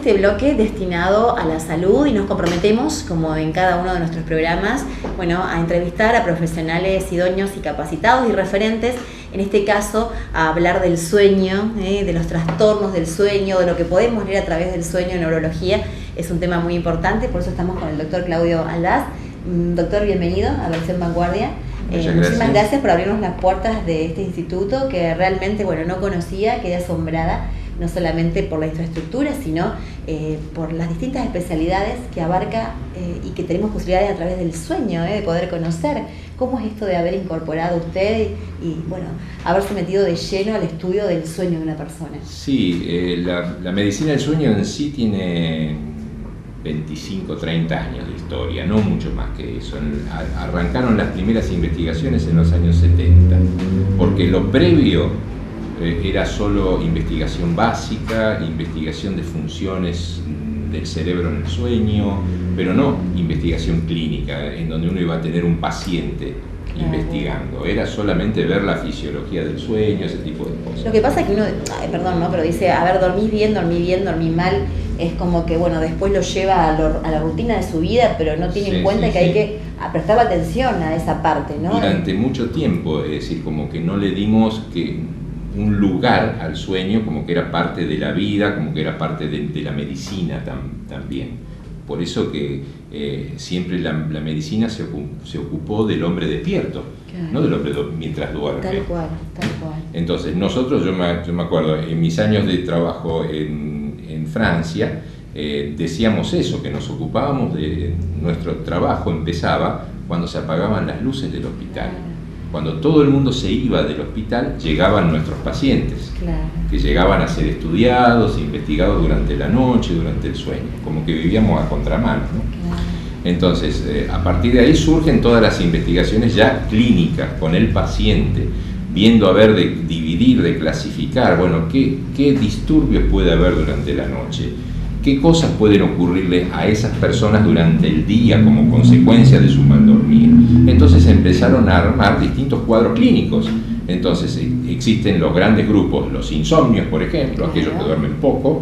este bloque destinado a la salud y nos comprometemos, como en cada uno de nuestros programas, bueno, a entrevistar a profesionales idóneos y capacitados y referentes, en este caso a hablar del sueño, de los trastornos del sueño, de lo que podemos leer a través del sueño en neurología. Es un tema muy importante, por eso estamos con el doctor Claudio Aldaz. Doctor, bienvenido a Versión Vanguardia. Muchísimas gracias por abrirnos las puertas de este instituto que realmente, bueno, no conocía, quedé asombrada, no solamente por la infraestructura, sino por las distintas especialidades que abarca y que tenemos posibilidades a través del sueño, de poder conocer. ¿Cómo es esto de haber incorporado usted y bueno, haberse metido de lleno al estudio del sueño de una persona? Sí, la medicina del sueño en sí tiene 25, 30 años de historia, no mucho más que eso. Arrancaron las primeras investigaciones en los años 70, porque lo previo era solo investigación básica, investigación de funciones del cerebro en el sueño, pero no investigación clínica, en donde uno iba a tener un paciente investigando. Era solamente ver la fisiología del sueño, ese tipo de cosas. Lo que pasa es que uno, pero dice, a ver, dormí bien, dormí mal, es como que, bueno, después lo lleva a la rutina de su vida, pero no tiene en cuenta que hay que prestar atención a esa parte, ¿no? Durante mucho tiempo, es decir, como que no le dimos un lugar al sueño, como que era parte de la vida, como que era parte de la medicina también. Por eso que siempre la medicina se ocupó del hombre despierto, claro, no del hombre mientras duerme. Tal cual. Entonces nosotros, yo me acuerdo, en mis años de trabajo en Francia, decíamos eso, que nos ocupábamos de nuestro trabajo, empezaba cuando se apagaban las luces del hospital. Cuando todo el mundo se iba del hospital, llegaban nuestros pacientes, claro, que llegaban a ser estudiados, investigados durante la noche, durante el sueño, como que vivíamos a contramano, ¿no? Claro. Entonces, a partir de ahí surgen todas las investigaciones ya clínicas con el paciente, viendo a ver, de dividir, de clasificar, bueno, qué disturbios puede haber durante la noche, qué cosas pueden ocurrirle a esas personas durante el día como consecuencia de su mal dormir. Entonces empezaron a armar distintos cuadros clínicos. Entonces existen los grandes grupos, los insomnios, por ejemplo, aquellos que duermen poco,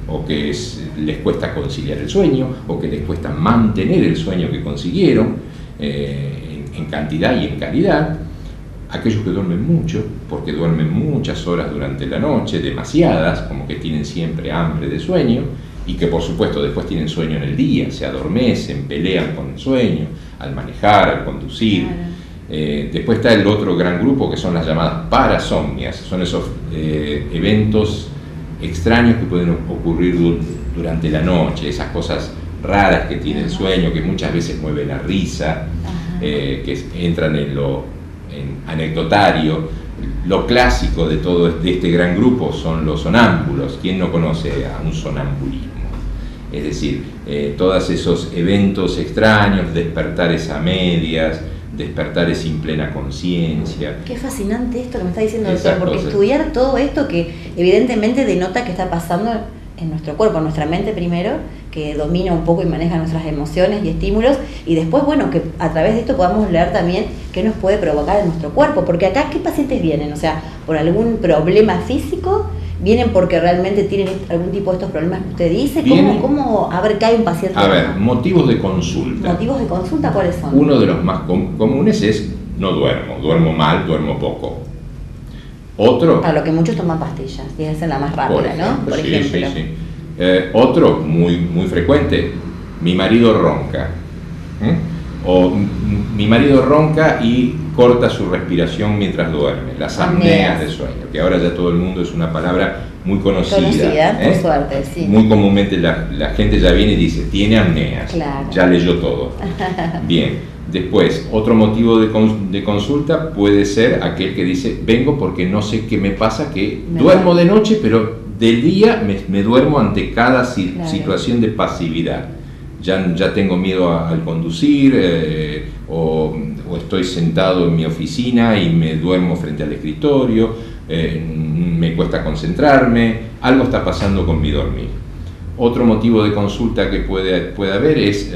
o que les cuesta conciliar el sueño, o que les cuesta mantener el sueño que consiguieron, en cantidad y en calidad. Aquellos que duermen mucho, porque duermen muchas horas durante la noche, demasiadas, como que tienen siempre hambre de sueño, y que por supuesto después tienen sueño en el día, se adormecen, pelean con el sueño, al manejar, al conducir. Claro. Después está el otro gran grupo que son las llamadas parasomnias, son esos eventos extraños que pueden ocurrir durante la noche, esas cosas raras que tiene el sueño, que muchas veces mueven la risa, que entran en anecdotario. Lo clásico de este gran grupo son los sonámbulos. ¿Quién no conoce a un sonambulismo? Es decir, todos esos eventos extraños, despertares a medias, despertares sin plena conciencia. Qué fascinante esto que me está diciendo, doctor, porque estudiar todo esto que evidentemente denota que está pasando en nuestro cuerpo, en nuestra mente primero, que domina un poco y maneja nuestras emociones y estímulos, y después, bueno, que a través de esto podamos leer también qué nos puede provocar en nuestro cuerpo, porque acá, ¿qué pacientes vienen? O sea, ¿por algún problema físico? ¿Vienen porque realmente tienen algún tipo de estos problemas que usted dice? ¿Cómo a ver qué hay un paciente? A ver, motivos de consulta. ¿Motivos de consulta cuáles son? Uno de los más comunes es no duermo mal, duermo poco. Otro... Para lo que muchos toman pastillas, y esa es la más rápida, ¿no? Por ejemplo. Sí. Otro muy frecuente, mi marido ronca. O mi marido ronca y corta su respiración mientras duerme, las apneas de sueño, que ahora ya todo el mundo es una palabra muy conocida, por suerte, sí. Muy comúnmente la gente ya viene y dice, tiene apneas, claro, ya leyó todo. Bien, después, otro motivo de consulta puede ser aquel que dice, vengo porque no sé qué me pasa, que duermo de noche, pero del día me duermo ante cada situación de pasividad. Ya tengo miedo al conducir, o estoy sentado en mi oficina y me duermo frente al escritorio, me cuesta concentrarme, algo está pasando con mi dormir. Otro motivo de consulta que puede haber es,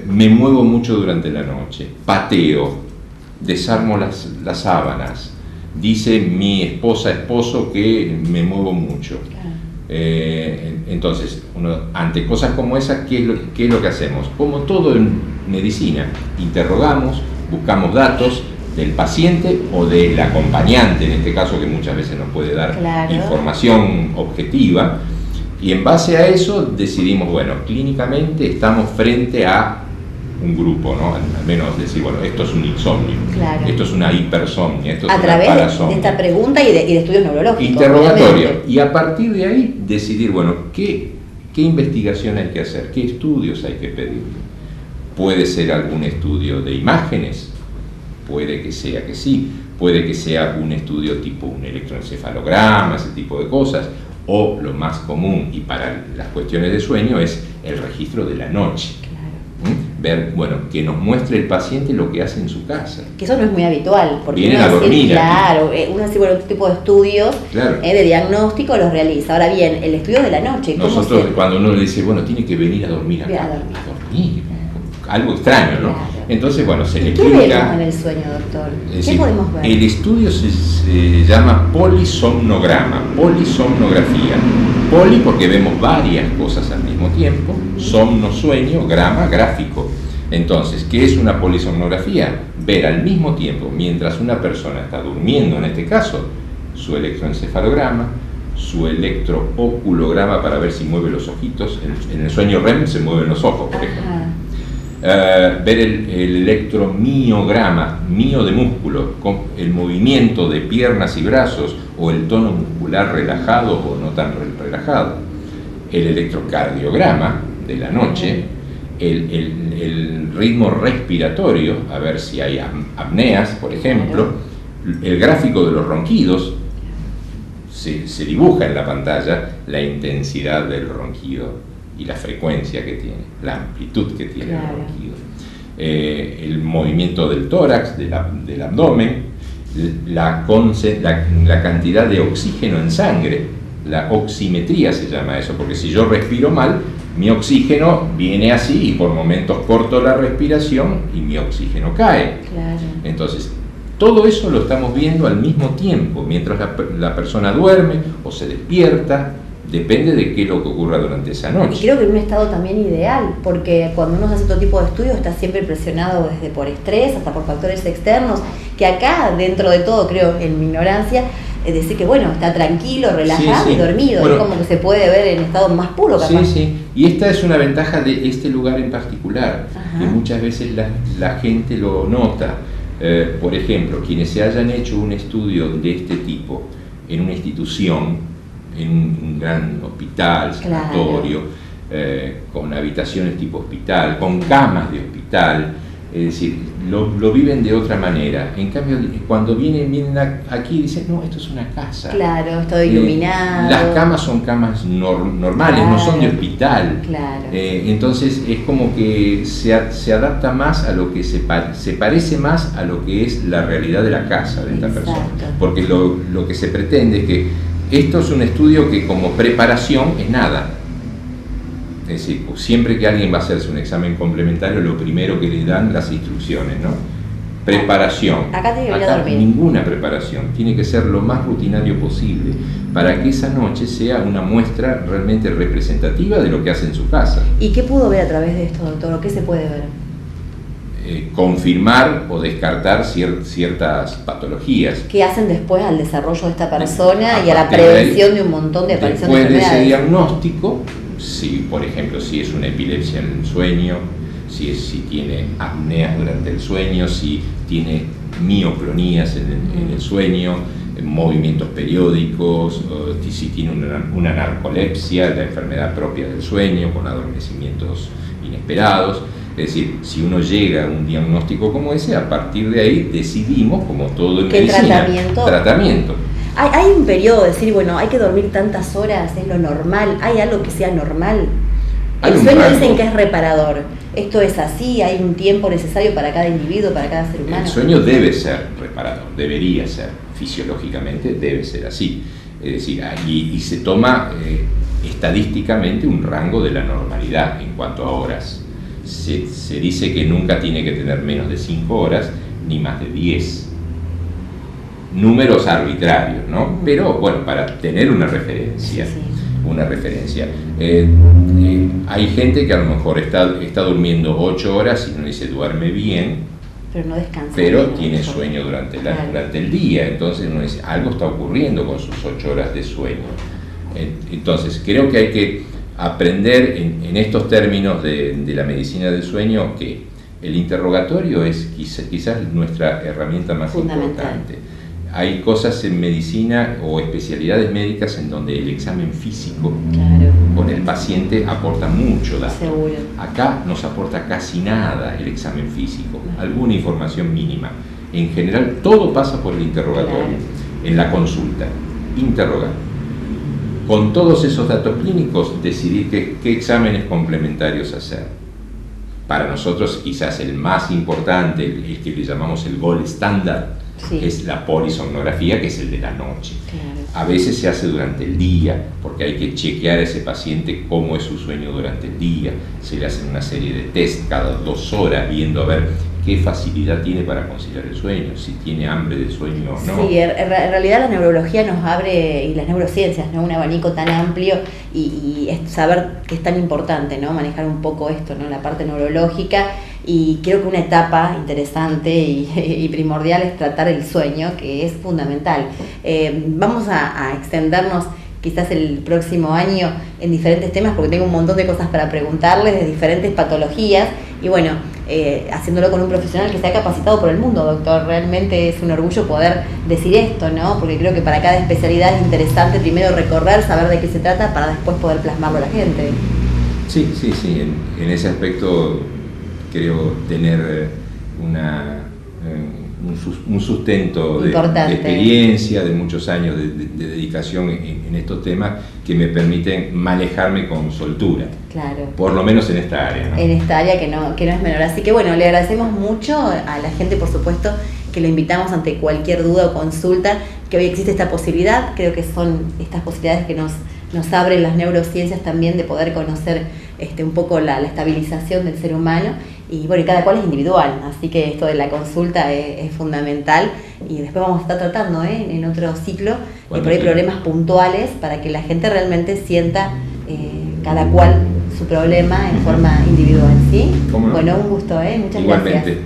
me muevo mucho durante la noche, pateo, desarmo las sábanas, dice mi esposo que me muevo mucho. Entonces, ante cosas como esas, ¿qué es lo que hacemos? Como todo en medicina, interrogamos, buscamos datos del paciente o del acompañante, en este caso, que muchas veces nos puede dar información objetiva, y en base a eso decidimos, bueno, clínicamente estamos frente a un grupo, ¿no? Al menos decir, bueno, esto es un insomnio, esto es una hipersomnia, esto es una parasomnia. A través de esta pregunta y de estudios neurológicos. Interrogatorio. Obviamente. Y a partir de ahí decidir, bueno, ¿qué investigación hay que hacer? ¿Qué estudios hay que pedir? Puede ser algún estudio de imágenes, puede que sea que sí, puede que sea un estudio tipo un electroencefalograma, ese tipo de cosas, o lo más común y para las cuestiones de sueño es el registro de la noche. Ver, bueno, que nos muestre el paciente lo que hace en su casa. Que eso no es muy habitual, porque vienen a dormir. Claro, uno hace este tipo de estudios de diagnóstico los realiza. Ahora bien, el estudio de la noche. Nosotros, cuando uno le dice, bueno, tiene que venir a dormir acá. A dormir. Algo extraño, ¿no? Claro. Entonces, bueno, se le explica. ¿Qué vemos en el sueño, doctor? ¿Qué podemos ver? El estudio se llama polisomnograma, polisomnografía. Poli porque vemos varias cosas al mismo tiempo, somno, sueño, grama, gráfico. Entonces, ¿qué es una polisomnografía? Ver al mismo tiempo, mientras una persona está durmiendo, en este caso, su electroencefalograma, su electrooculograma para ver si mueve los ojitos. En el sueño REM se mueven los ojos, por ejemplo. Ver el electromiograma, mio de músculo, con el movimiento de piernas y brazos o el tono muscular relajado o no tan relajado. El electrocardiograma de la noche, el ritmo respiratorio, a ver si hay apneas, por ejemplo, el gráfico de los ronquidos, se dibuja en la pantalla la intensidad del ronquido y la frecuencia que tiene, la amplitud que tiene el ronquido, el movimiento del tórax, del abdomen, la cantidad de oxígeno en sangre, la oximetría se llama eso, porque si yo respiro mal, mi oxígeno viene así y por momentos corto la respiración y mi oxígeno cae. Entonces, todo eso lo estamos viendo al mismo tiempo, mientras la persona duerme o se despierta. Depende de qué es lo que ocurra durante esa noche. Y creo que en un estado también ideal, porque cuando uno hace otro tipo de estudios está siempre presionado desde por estrés hasta por factores externos, que acá, dentro de todo, creo, en mi ignorancia, es decir que bueno, está tranquilo, relajado y dormido, bueno, es como que se puede ver en estado más puro capaz. Y esta es una ventaja de este lugar en particular, que muchas veces la gente lo nota. Por ejemplo, quienes se hayan hecho un estudio de este tipo en una institución, en un gran hospital, sanatorio, con habitaciones tipo hospital, con camas de hospital, es decir, lo viven de otra manera. En cambio, cuando vienen aquí dicen, no, esto es una casa. Claro, todo iluminado. Las camas son camas normales, no son de hospital. Entonces es como que se adapta más a lo que se parece más a lo que es la realidad de la casa de esta persona. Porque lo que se pretende es que esto es un estudio que como preparación es nada. Es decir, siempre que alguien va a hacerse un examen complementario, lo primero que le dan las instrucciones, ¿no? Preparación. Acá tiene que venir a dormir. Ninguna preparación. Tiene que ser lo más rutinario posible para que esa noche sea una muestra realmente representativa de lo que hace en su casa. ¿Y qué pudo ver a través de esto, doctor? ¿Qué se puede ver? Confirmar o descartar ciertas patologías. ¿Qué hacen después al desarrollo de esta persona y a la prevención de un montón de apariciones de enfermedades? Después de ese diagnóstico, si, por ejemplo, si es una epilepsia en el sueño, si tiene apneas durante el sueño, si tiene mioclonías en el sueño, movimientos periódicos, si tiene una narcolepsia, la enfermedad propia del sueño, con adormecimientos inesperados. Es decir, si uno llega a un diagnóstico como ese, a partir de ahí decidimos, como todo en medicina, tratamiento. ¿Hay un periodo de decir, bueno, hay que dormir tantas horas, es lo normal? ¿Hay algo que sea normal? El sueño dicen que es reparador. ¿Esto es así? ¿Hay un tiempo necesario para cada individuo, para cada ser humano? El sueño debe ser reparador, debería ser, fisiológicamente debe ser así. Es decir, y se toma estadísticamente un rango de la normalidad en cuanto a horas. Se dice que nunca tiene que tener menos de 5 horas, ni más de 10. Números arbitrarios, ¿no? Pero bueno, para tener una referencia. una referencia. Hay gente que a lo mejor está durmiendo 8 horas y uno dice duerme bien, pero no descansa. Pero tiene sueño durante el día, entonces uno dice, algo está ocurriendo con sus 8 horas de sueño. Entonces creo que hay que aprender en estos términos de la medicina del sueño que el interrogatorio es quizás nuestra herramienta más importante. Hay cosas en medicina o especialidades médicas en donde el examen físico con el paciente aporta mucho dato. Seguro. Acá nos aporta casi nada el examen físico, alguna información mínima. En general todo pasa por el interrogatorio, en la consulta, interrogar. Con todos esos datos clínicos decidir qué exámenes complementarios hacer. Para nosotros quizás el más importante, el que le llamamos el gold standard, es la polisomnografía, que es el de la noche. A veces se hace durante el día, porque hay que chequear a ese paciente cómo es su sueño durante el día. Se le hacen una serie de test cada 2 horas, viendo a ver qué facilidad tiene para conciliar el sueño, si tiene hambre de sueño o no. Sí, en realidad la neurología nos abre, y las neurociencias, ¿no? Un abanico tan amplio y es saber que es tan importante, ¿no? Manejar un poco esto, ¿no? La parte neurológica, y creo que una etapa interesante y primordial es tratar el sueño, que es fundamental. Vamos a extendernos quizás el próximo año en diferentes temas, porque tengo un montón de cosas para preguntarles de diferentes patologías, y bueno, haciéndolo con un profesional que se ha capacitado por el mundo, doctor. Realmente es un orgullo poder decir esto, ¿no? Porque creo que para cada especialidad es interesante primero recorrer, saber de qué se trata, para después poder plasmarlo a la gente. Sí, en ese aspecto creo tener un sustento de experiencia, de muchos años de dedicación en estos temas que me permiten manejarme con soltura. Claro. Por lo menos en esta área, ¿no? En esta área que no es menor. Así que bueno, le agradecemos mucho a la gente, por supuesto, que lo invitamos ante cualquier duda o consulta, que hoy existe esta posibilidad. Creo que son estas posibilidades que nos abren las neurociencias también, de poder conocer un poco la estabilización del ser humano. Y bueno, cada cual es individual, así que esto de la consulta es fundamental, y después vamos a estar tratando en otro ciclo por ahí problemas puntuales, para que la gente realmente sienta cada cual su problema en forma individual, ¿sí? ¿Cómo no? Bueno, un gusto, muchas Igualmente. gracias.